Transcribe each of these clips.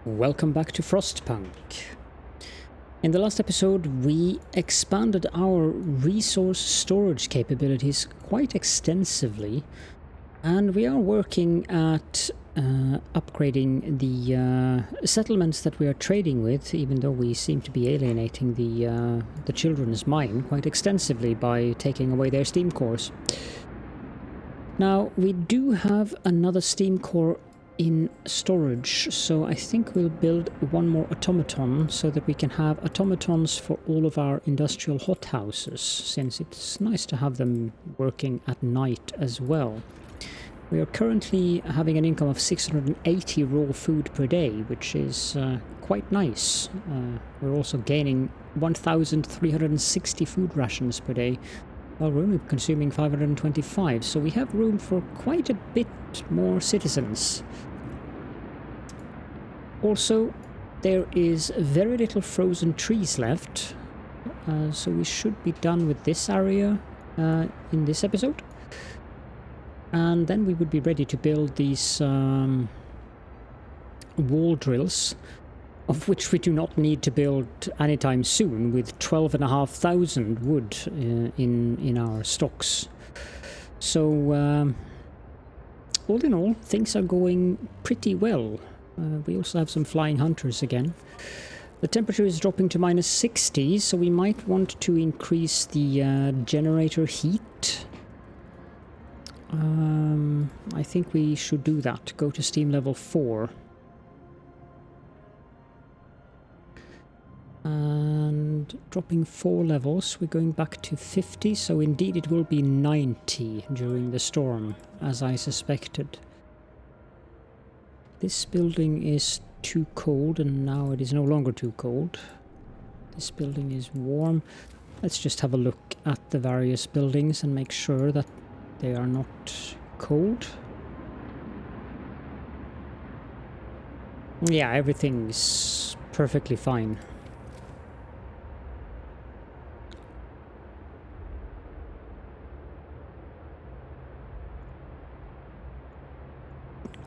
Welcome back to Frostpunk. In the last episode we expanded our resource storage capabilities quite extensively, and we are working at upgrading the settlements that we are trading with, even though we seem to be alienating the children's mine quite extensively by taking away their steam cores. Now, we do have another steam core in storage, so I think we'll build one more automaton so that we can have automatons for all of our industrial hothouses, since it's nice to have them working at night as well. We are currently having an income of 680 raw food per day, which is quite nice. We're also gaining 1,360 food rations per day, while we're only consuming 525, so we have room for quite a bit more citizens. Also, there is very little frozen trees left, so we should be done with this area in this episode. And then we would be ready to build these wall drills, of which we do not need to build anytime soon, with 12,500 wood in our stocks. So all in all, things are going pretty well. We also have some flying hunters again. The temperature is dropping to -60, so we might want to increase the generator heat. I think we should do that. Go to steam level 4. And dropping 4 levels, we're going back to 50, so indeed it will be 90 during the storm, as I suspected. This building is too cold, and now it is no longer too cold. This building is warm. Let's just have a look at the various buildings and make sure that they are not cold. Yeah, everything's perfectly fine.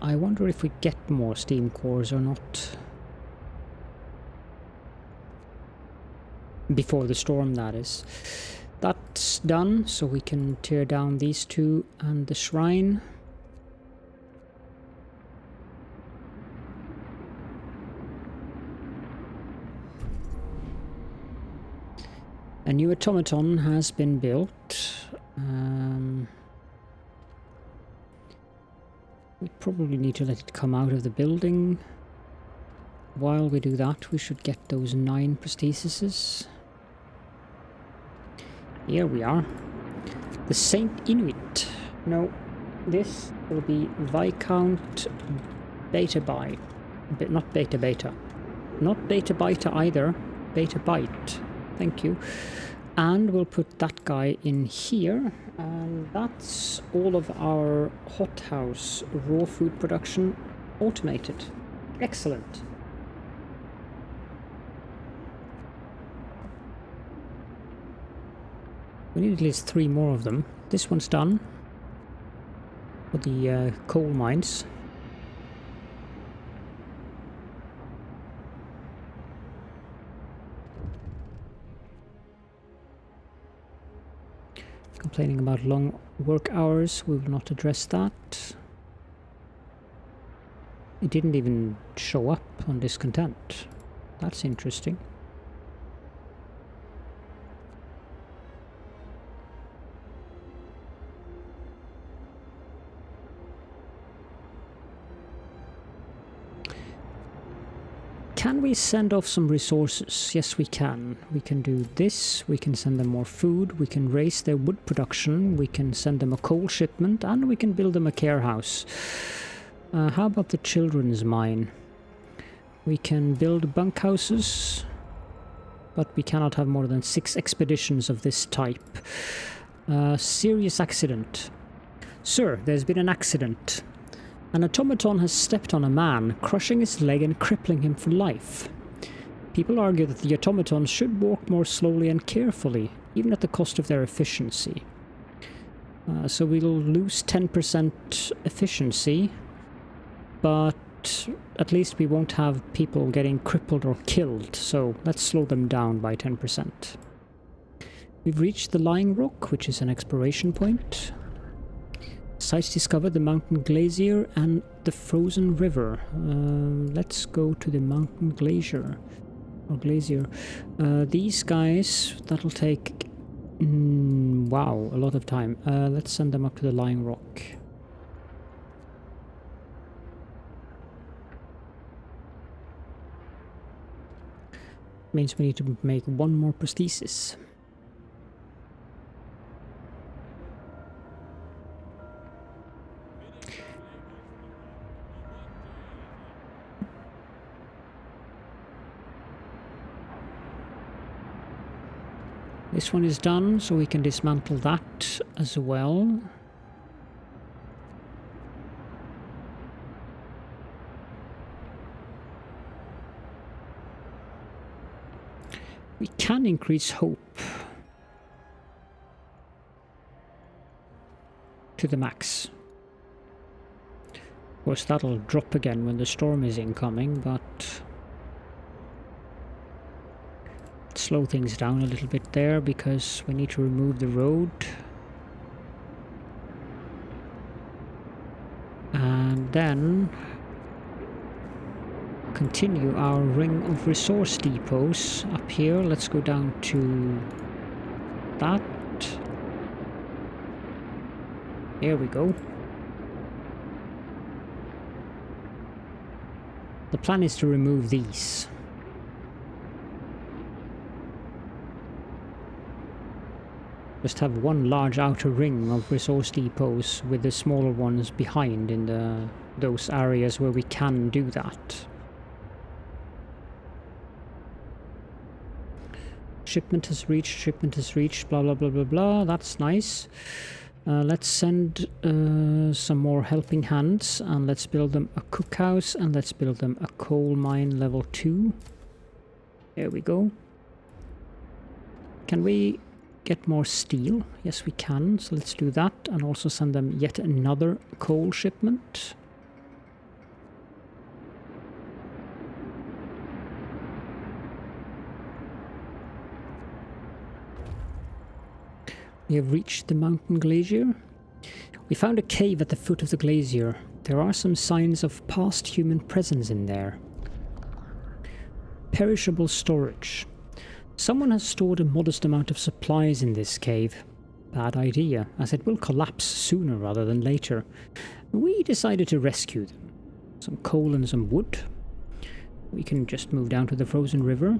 I wonder if we get more steam cores or not. Before the storm, that is. That's done, so we can tear down these two and the shrine. A new automaton has been built. We probably need to let it come out of the building. While we do that, we should get those 9 prostheses. Here we are. The Saint Inuit. No, this will be Viscount Beta Byte. Not Beta Beta. Not Beta Beta either. Beta Byte. Thank you. And we'll put that guy in here. And that's all of our hothouse raw food production automated. Excellent. We need at least 3 more of them. This one's done for the coal mines. Complaining about long work hours, we will not address that. It didn't even show up on discontent. That's interesting. Can we send off some resources? Yes, we can. We can do this, we can send them more food, we can raise their wood production, we can send them a coal shipment, and we can build them a care house. How about the children's mine? We can build bunkhouses, but we cannot have more than 6 expeditions of this type. Serious accident. Sir, there's been an accident. An automaton has stepped on a man, crushing his leg and crippling him for life. People argue that the automatons should walk more slowly and carefully, even at the cost of their efficiency. So we'll lose 10% efficiency, but at least we won't have people getting crippled or killed, so let's slow them down by 10%. We've reached the Lying Rock, which is an exploration point. Sites discovered the mountain glacier and the frozen river. Let's go to the mountain glacier. Or glacier. These guys, that'll take... wow, a lot of time. Let's send them up to the Lying Rock. Means we need to make one more prosthesis. This one is done, so we can dismantle that as well. We can increase hope to the max. Of course, that'll drop again when the storm is incoming, but slow things down a little bit there because we need to remove the road. And then continue our ring of resource depots up here. Let's go down to that. There we go. The plan is to remove these. Just have one large outer ring of resource depots with the smaller ones behind in those areas where we can do that. Shipment has reached, blah blah blah blah blah, that's nice. Let's send some more helping hands, and let's build them a cookhouse, and let's build them a coal mine level 2. There we go. Can we get more steel? Yes we can, so let's do that, and also send them yet another coal shipment. We have reached the mountain glacier. We found a cave at the foot of the glacier. There are some signs of past human presence in there. Perishable storage. Someone has stored a modest amount of supplies in this cave. Bad idea, as it will collapse sooner rather than later. We decided to rescue them. Some coal and some wood. We can just move down to the frozen river.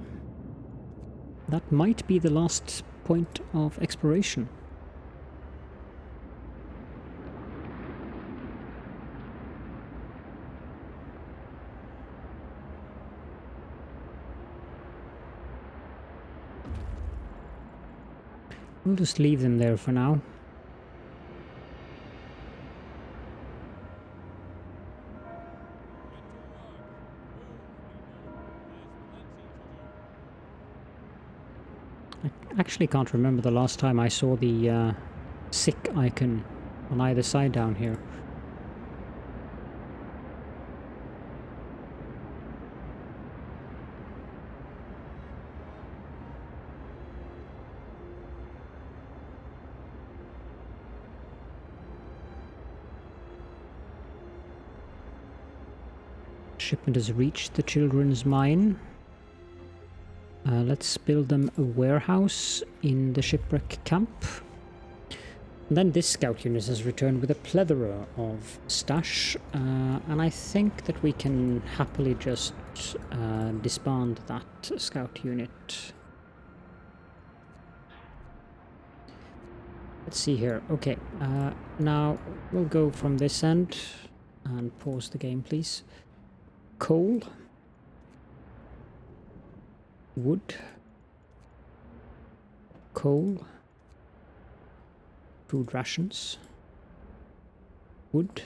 That might be the last point of exploration. We'll just leave them there for now. I actually can't remember the last time I saw the sick icon on either side down here. Shipment has reached the children's mine. Let's build them a warehouse in the shipwreck camp. And then this scout unit has returned with a plethora of stash, and I think that we can happily just disband that scout unit. Let's see here. Okay, now we'll go from this end and pause the game, please. Coal, wood, coal, food rations, wood,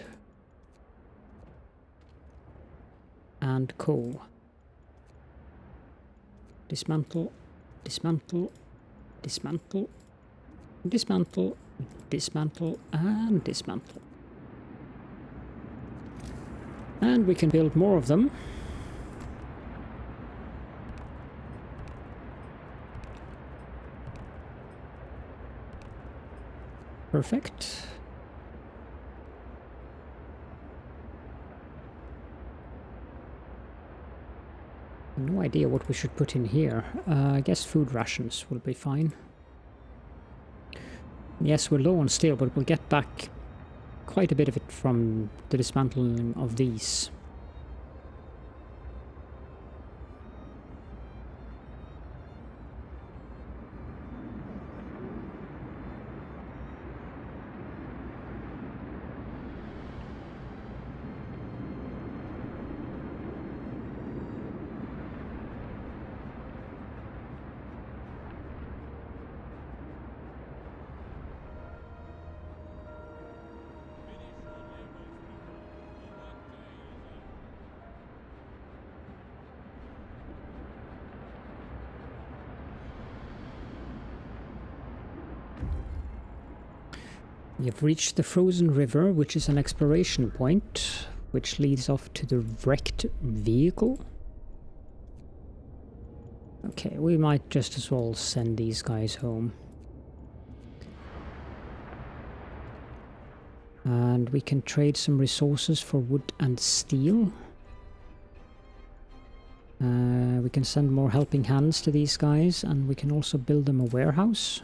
and coal. Dismantle, dismantle, dismantle, dismantle, dismantle, and dismantle. And we can build more of them. Perfect. No idea what we should put in here. I guess food rations will be fine. Yes, we're low on steel, but we'll get back quite a bit of it from the dismantling of these. We have reached the frozen river, which is an exploration point, which leads off to the wrecked vehicle. Okay, we might just as well send these guys home. And we can trade some resources for wood and steel. We can send more helping hands to these guys, and we can also build them a warehouse.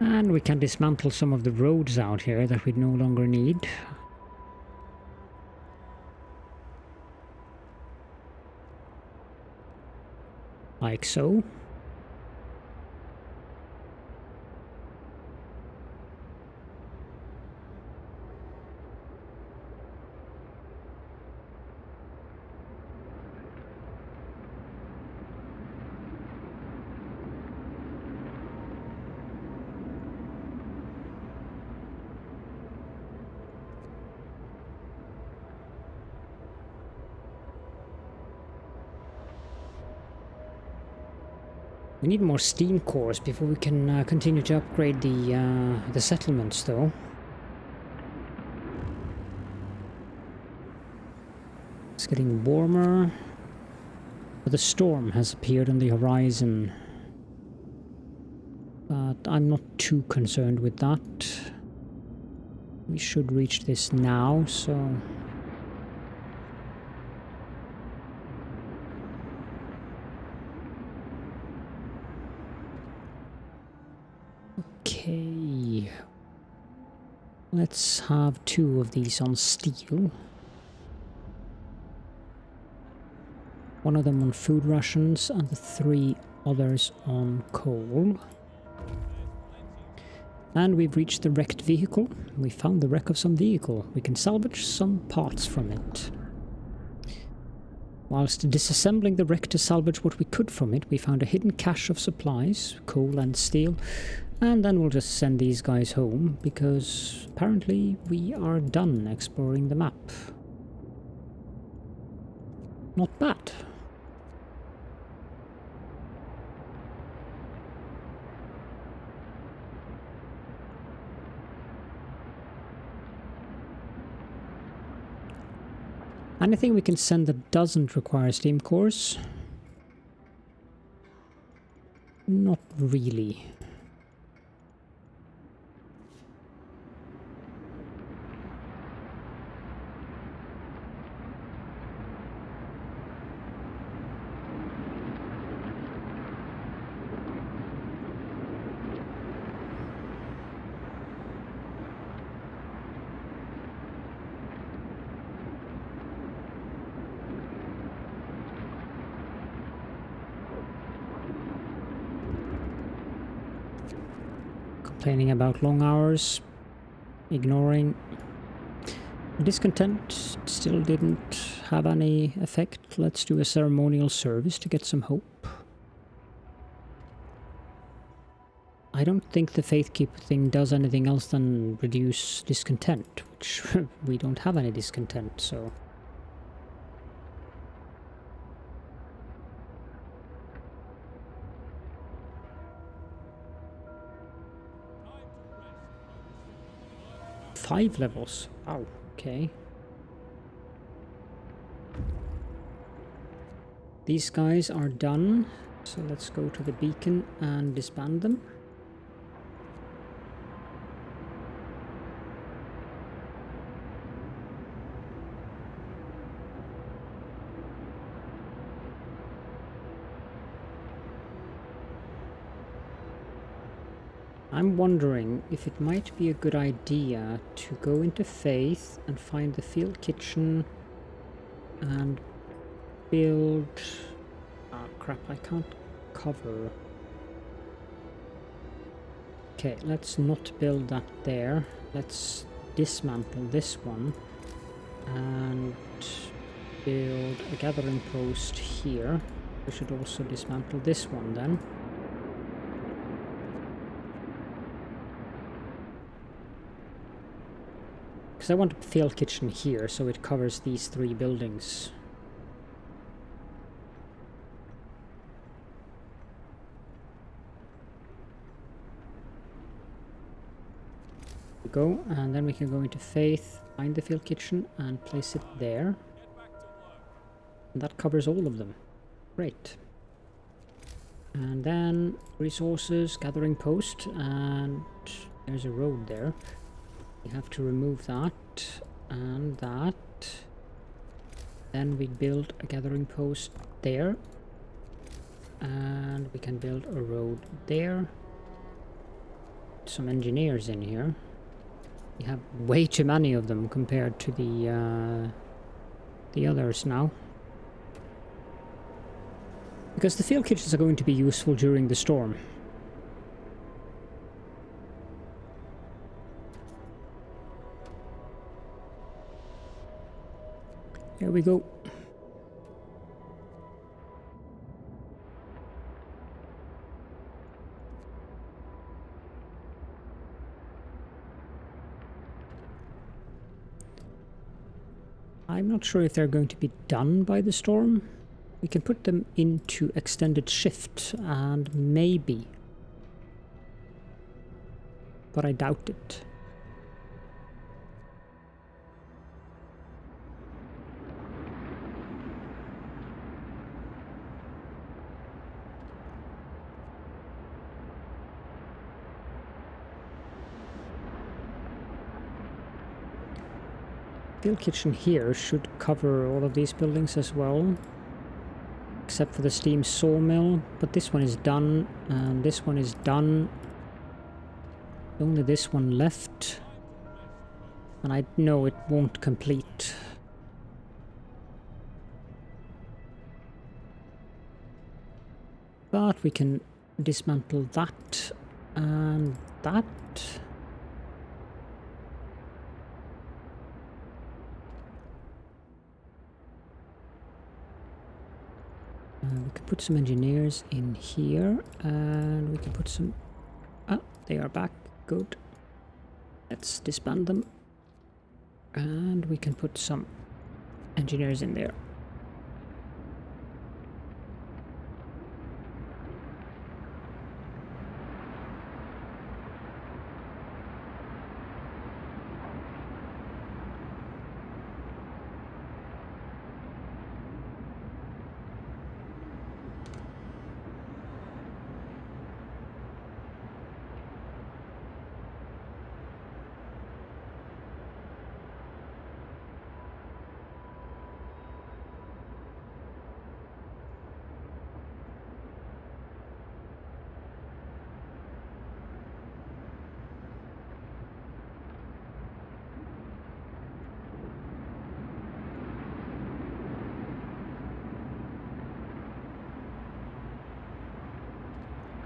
And we can dismantle some of the roads out here that we no longer need. Like so. We need more steam cores before we can continue to upgrade the settlements, though. It's getting warmer, but the storm has appeared on the horizon. But I'm not too concerned with that. We should reach this now, so... Okay, let's have 2 of these on steel. One of them on food rations and the 3 others on coal. And we've reached the wrecked vehicle. We found the wreck of some vehicle. We can salvage some parts from it. Whilst disassembling the wreck to salvage what we could from it, we found a hidden cache of supplies, coal and steel. And then we'll just send these guys home, because apparently we are done exploring the map. Not bad. Anything we can send that doesn't require steam cores? Not really. complaining about long hours, ignoring. Discontent still didn't have any effect. Let's do a ceremonial service to get some hope. I don't think the Faithkeeper thing does anything else than reduce discontent, which we don't have any discontent, so... Five levels. Wow, okay. These guys are done, so let's go to the beacon and disband them. I'm wondering if it might be a good idea to go into Faith and find the field kitchen and build... Ah, crap, I can't cover. Okay, let's not build that there. Let's dismantle this one and build a gathering post here. We should also dismantle this one then. Because I want a field kitchen here, so it covers these three buildings. We go, and then we can go into Faith, find the field kitchen, and place it there. And that covers all of them. Great. And then resources, gathering post, and there's a road there. We have to remove that and that. Then we build a gathering post there. And we can build a road there. Some engineers in here. We have way too many of them compared to the others now. Because the field kitchens are going to be useful during the storm. Here we go. I'm not sure if they're going to be done by the storm. We can put them into extended shift and maybe. But I doubt it. Field kitchen here should cover all of these buildings as well, except for the steam sawmill, but this one is done and this one is done. Only this one left, and I know it won't complete. But we can dismantle that and that. We can put some engineers in here, and we can put some... Ah, they are back. Good. Let's disband them. And we can put some engineers in there.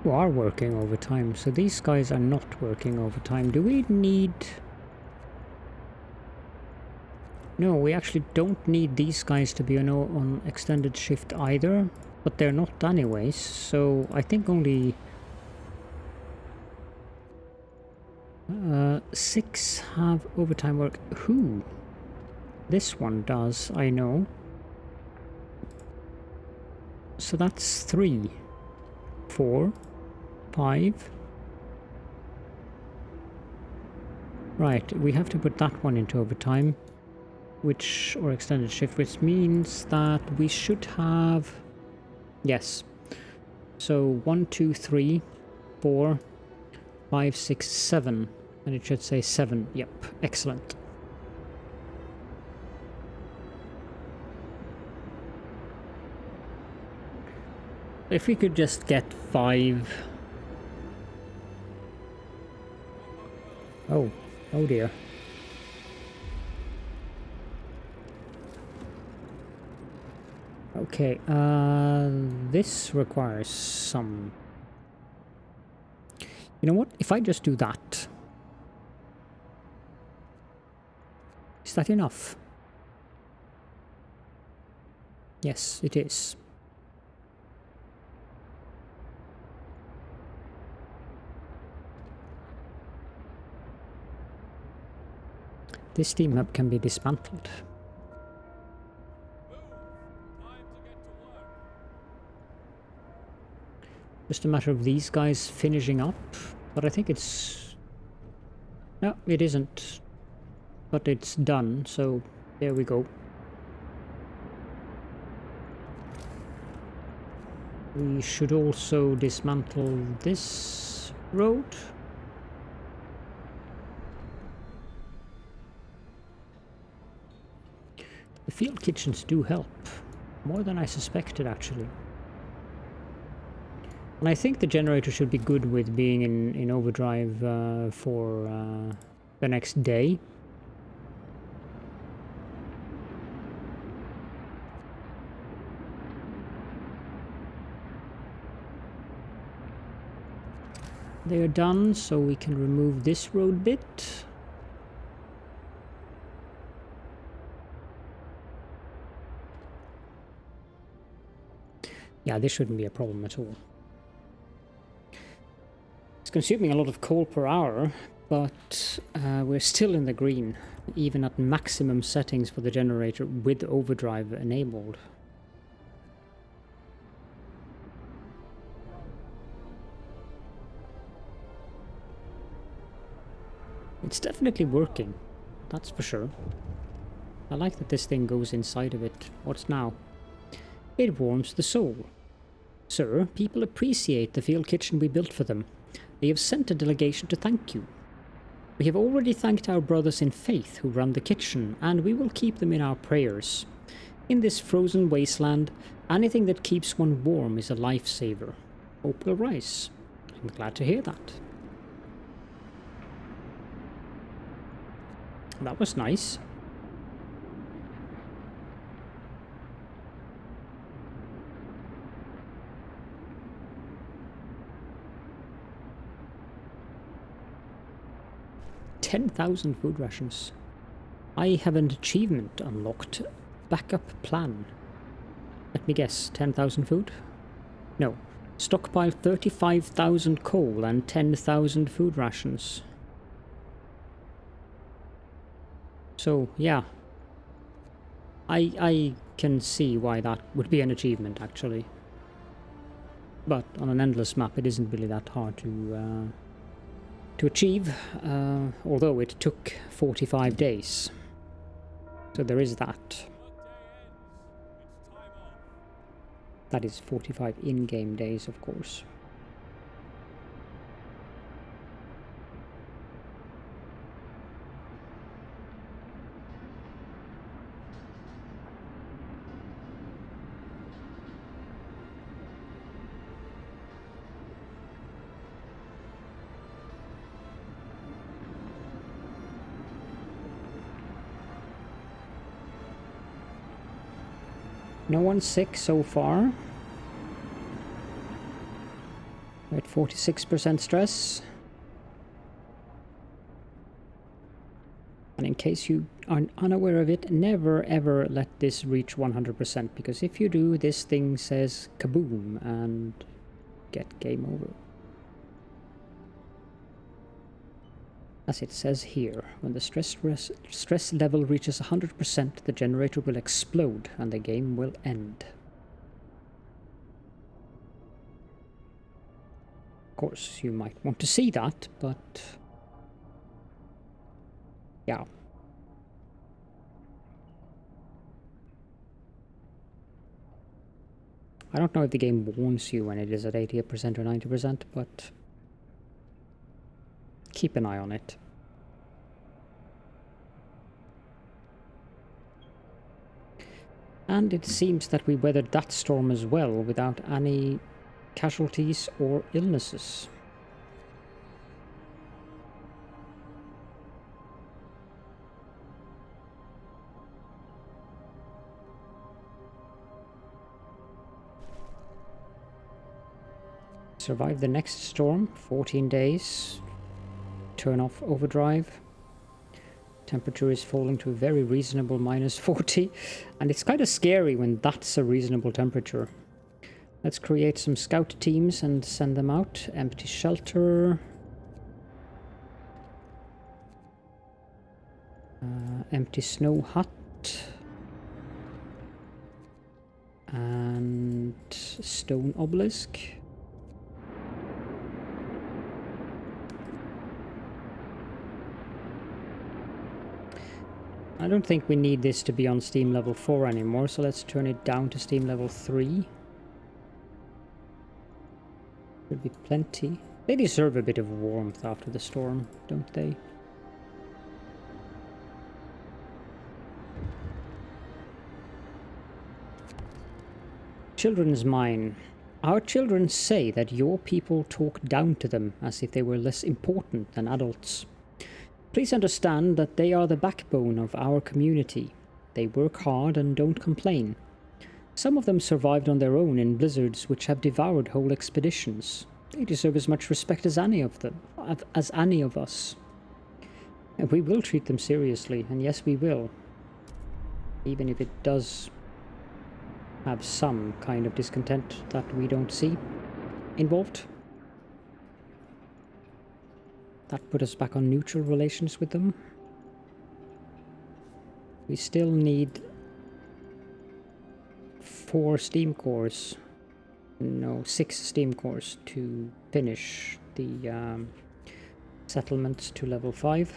who are working overtime, so these guys are not working overtime. Do we need... No, we actually don't need these guys to be on extended shift either, but they're not anyways, so I think only 6 have overtime work. Who? This one does, I know. So that's 3, 4, 5. Right, we have to put that one into overtime, or extended shift, which means that we should have... Yes. So 1, 2, 3, 4, 5, 6, 7. And it should say 7. Yep, excellent. If we could just get 5... Oh dear. Okay, this requires some... You know what? If I just do that... Is that enough? Yes, it is. This steam hub can be dismantled. Just a matter of these guys finishing up, but I think it's... No, it isn't. But it's done, so there we go. We should also dismantle this road. The field kitchens do help, more than I suspected actually. And I think the generator should be good with being in overdrive for the next day. They are done, so we can remove this road bit. Yeah, this shouldn't be a problem at all. It's consuming a lot of coal per hour, but we're still in the green, even at maximum settings for the generator with overdrive enabled. It's definitely working, that's for sure. I like that this thing goes inside of it. What's now? It warms the soul. Sir, people appreciate the field kitchen we built for them. They have sent a delegation to thank you. We have already thanked our brothers in faith who run the kitchen, and we will keep them in our prayers. In this frozen wasteland, anything that keeps one warm is a lifesaver. Hope will rise. I'm glad to hear that. That was nice. $10,000 food rations. I have an achievement unlocked. Backup plan. Let me guess, 10,000 food? No. Stockpile 35,000 coal and 10,000 food rations. So, yeah. I can see why that would be an achievement, actually. But on an endless map, it isn't really that hard to achieve, although it took 45 days. So there is that. That is 45 in-game days, of course. No one's sick so far. We're at 46% stress. And in case you are unaware of it, never ever let this reach 100%, because if you do, this thing says kaboom and get game over. As it says here, when the stress level reaches 100%, the generator will explode and the game will end. Of course, you might want to see that, but yeah. I don't know if the game warns you when it is at 80% or 90%, but keep an eye on it. And it seems that we weathered that storm as well without any casualties or illnesses. Survive the next storm, 14 days. Turn off overdrive. Temperature is falling to a very reasonable -40, and it's kind of scary when that's a reasonable temperature. Let's create some scout teams and send them out. Empty shelter. Empty snow hut. And stone obelisk. I don't think we need this to be on Steam level 4 anymore, so let's turn it down to Steam level 3. Should be plenty. They deserve a bit of warmth after the storm, don't they? Children's mine. Our children say that your people talk down to them as if they were less important than adults. Please understand that they are the backbone of our community. They work hard and don't complain. Some of them survived on their own in blizzards which have devoured whole expeditions. They deserve as much respect as any of them, as any of us. And we will treat them seriously, and yes, we will. Even if it does have some kind of discontent that we don't see involved. That put us back on neutral relations with them. We still need 4 steam cores. No, 6 steam cores to finish the settlements to level 5.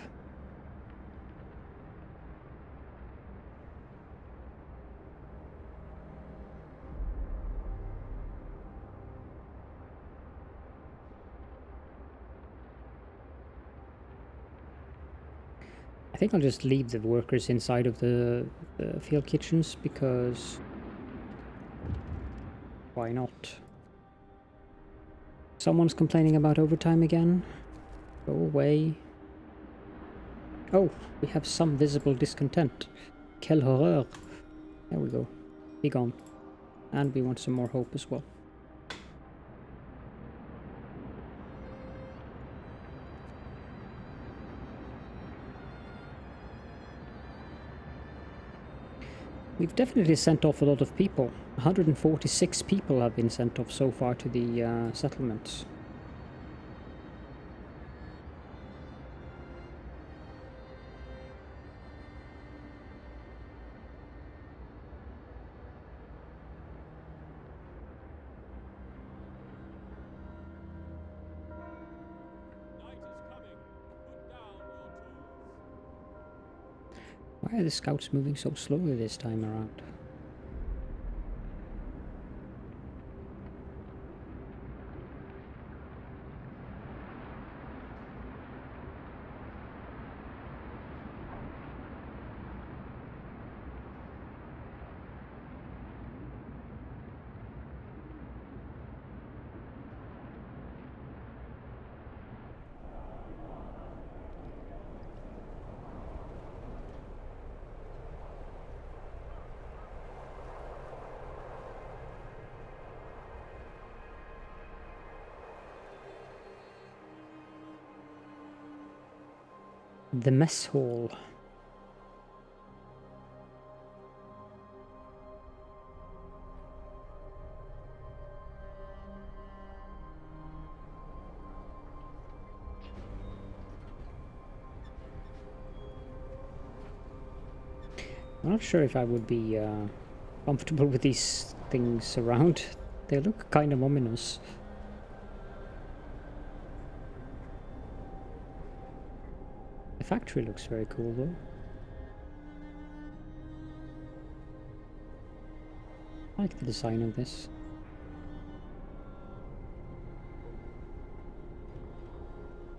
I think I'll just leave the workers inside of the field kitchens, because why not? Someone's complaining about overtime again. Go away. Oh, we have some visible discontent. Quelle horreur. There we go. Be gone. And we want some more hope as well. We've definitely sent off a lot of people. 146 people have been sent off so far to the settlements. Why are the scouts moving so slowly this time around? The mess hall. I'm not sure if I would be comfortable with these things around. They look kind of ominous. The factory looks very cool though. I like the design of this.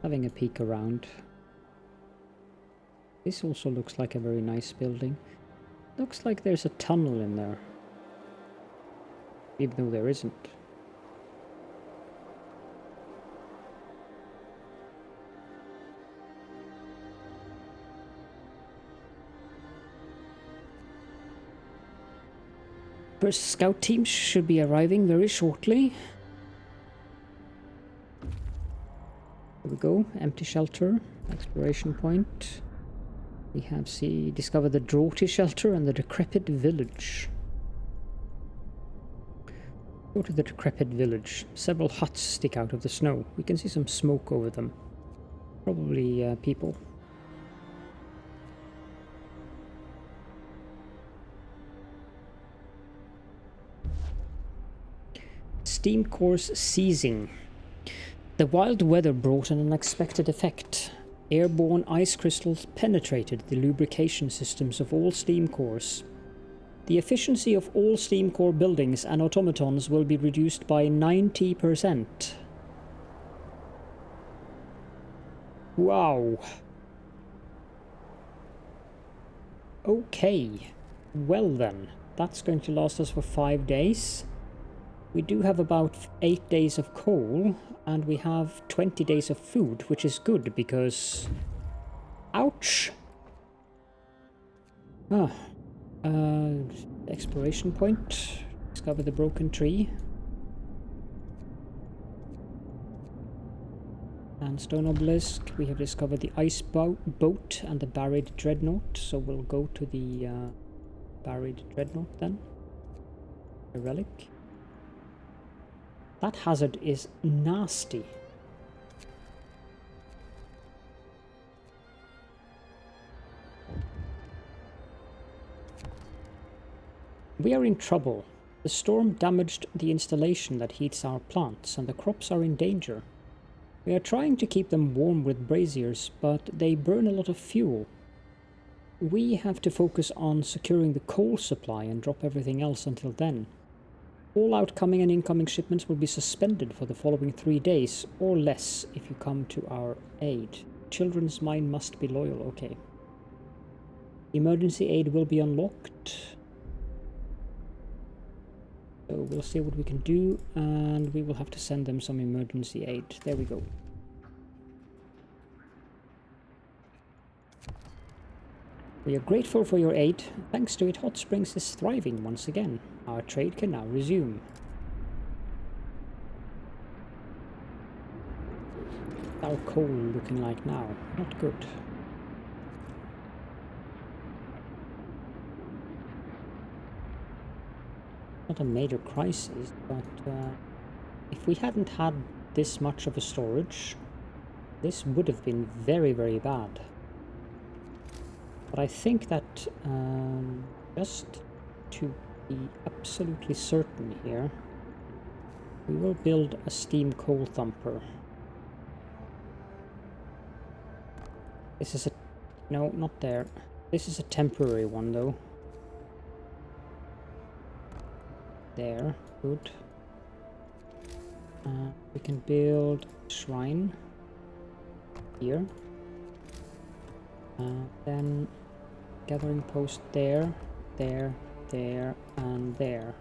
Having a peek around. This also looks like a very nice building. Looks like there's a tunnel in there. Even though there isn't. First scout teams should be arriving very shortly. There we go, empty shelter, exploration point. We have discovered the draughty shelter and the Decrepit Village. Go to the Decrepit Village. Several huts stick out of the snow. We can see some smoke over them. Probably people. Steam cores seizing. The wild weather brought an unexpected effect. Airborne ice crystals penetrated the lubrication systems of all steam cores. The efficiency of all steam core buildings and automatons will be reduced by 90%. Wow. Okay. Well then, that's going to last us for 5 days. We do have about 8 days of coal, and we have 20 days of food, which is good because... Ouch! Exploration point. Discover the broken tree. Sandstone obelisk. We have discovered the ice boat and the buried dreadnought, so we'll go to the buried dreadnought then. A relic. That hazard is nasty. We are in trouble. The storm damaged the installation that heats our plants, and the crops are in danger. We are trying to keep them warm with braziers, but they burn a lot of fuel. We have to focus on securing the coal supply and drop everything else until then. All outgoing and incoming shipments will be suspended for the following 3 days, or less, if you come to our aid. Children's mind must be loyal, okay. Emergency aid will be unlocked. So we'll see what we can do, and we will have to send them some emergency aid. There we go. We are grateful for your aid. Thanks to it, Hot Springs is thriving once again. Our trade can now resume. Our coal looking like now? Not good. Not a major crisis, but if we hadn't had this much of a storage, this would have been very, very bad. But I think that just to be absolutely certain here, we will build a steam coal thumper. This is a... no, not there. This is a temporary one though. There, good. We can build a shrine here. Then gathering post there, there, there, and there.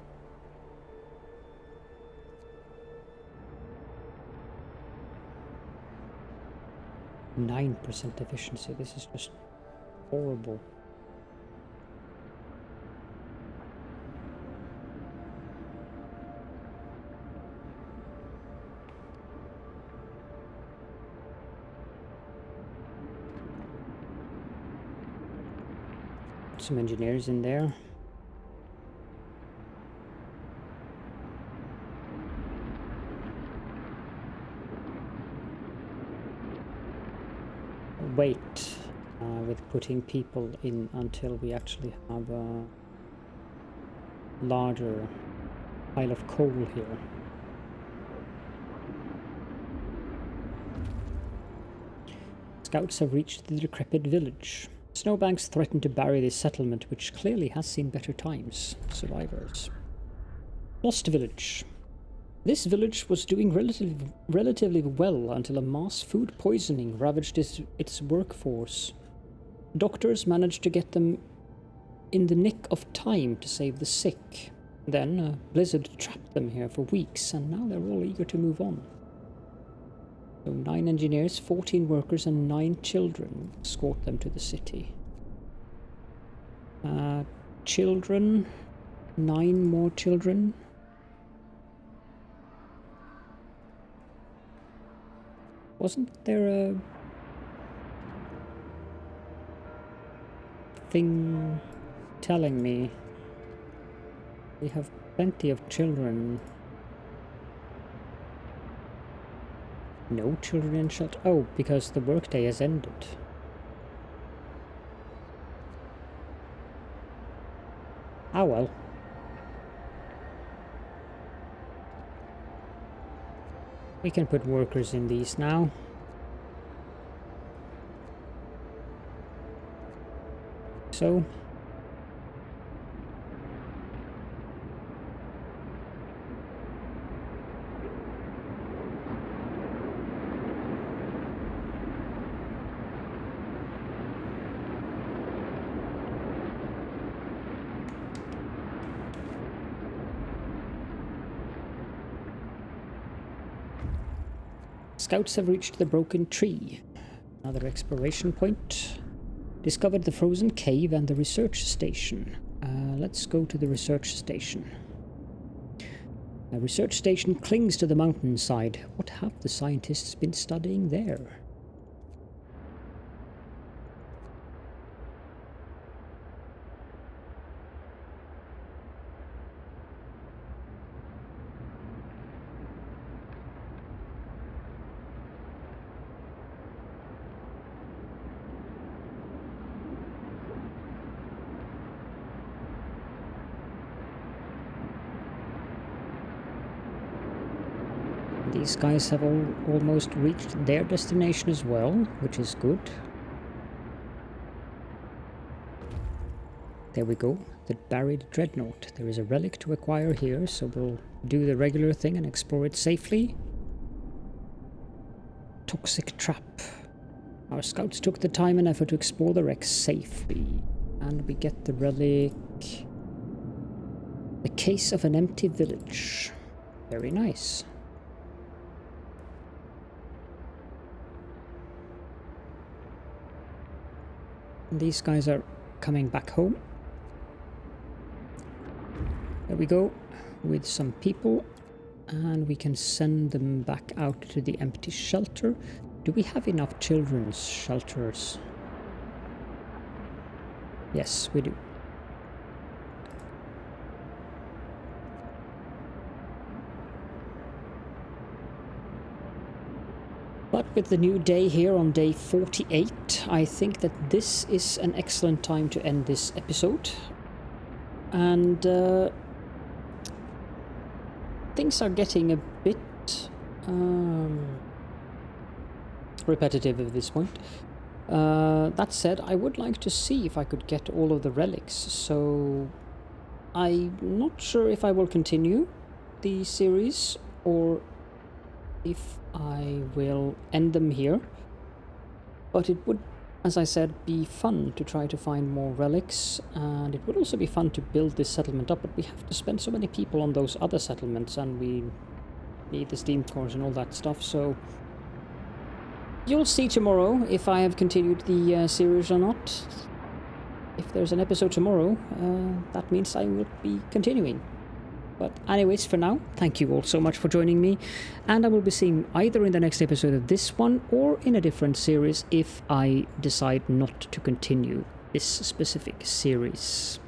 %9 efficiency. This is just horrible. some engineers in there. Wait with putting people in until we actually have a larger pile of coal here. Scouts have reached the Decrepit Village. Snowbanks threaten to bury this settlement, which clearly has seen better times. Survivors. Lost Village. This village was doing relatively well until a mass food poisoning ravaged its workforce. Doctors managed to get them in the nick of time to save the sick. Then a blizzard trapped them here for weeks, and now they're all eager to move on. So 9 engineers, 14 workers, and 9 children escort them to the city. Children, 9 more children. Wasn't there a thing telling me we have plenty of children? No children in shelter? Oh, because the workday has ended. Ah well. We can put workers in these now. So. Scouts have reached the broken tree. Another exploration point. Discovered the frozen cave and the research station. Let's go to the research station. The research station clings to the mountainside. What have the scientists been studying there? These guys have almost reached their destination as well, which is good. There we go, the buried dreadnought. There is a relic to acquire here, so we'll do the regular thing and explore it safely. Toxic trap. Our scouts took the time and effort to explore the wreck safely. And we get the relic. The case of an empty village. Very nice. These guys are coming back home. There we go, with some people, and we can send them back out to the empty shelter. Do we have enough children's shelters? Yes, we do. But with the new day here on day 48, I think that this is an excellent time to end this episode. And things are getting a bit repetitive at this point. That said, I would like to see if I could get all of the relics, so I'm not sure if I will continue the series or if I will end them here, but it would, as I said, be fun to try to find more relics, and it would also be fun to build this settlement up, but we have to spend so many people on those other settlements, and we need the steam cores and all that stuff, so you'll see tomorrow if I have continued the series or not. If there's an episode tomorrow, that means I will be continuing. But anyways, for now, thank you all so much for joining me, and I will be seeing either in the next episode of this one or in a different series if I decide not to continue this specific series.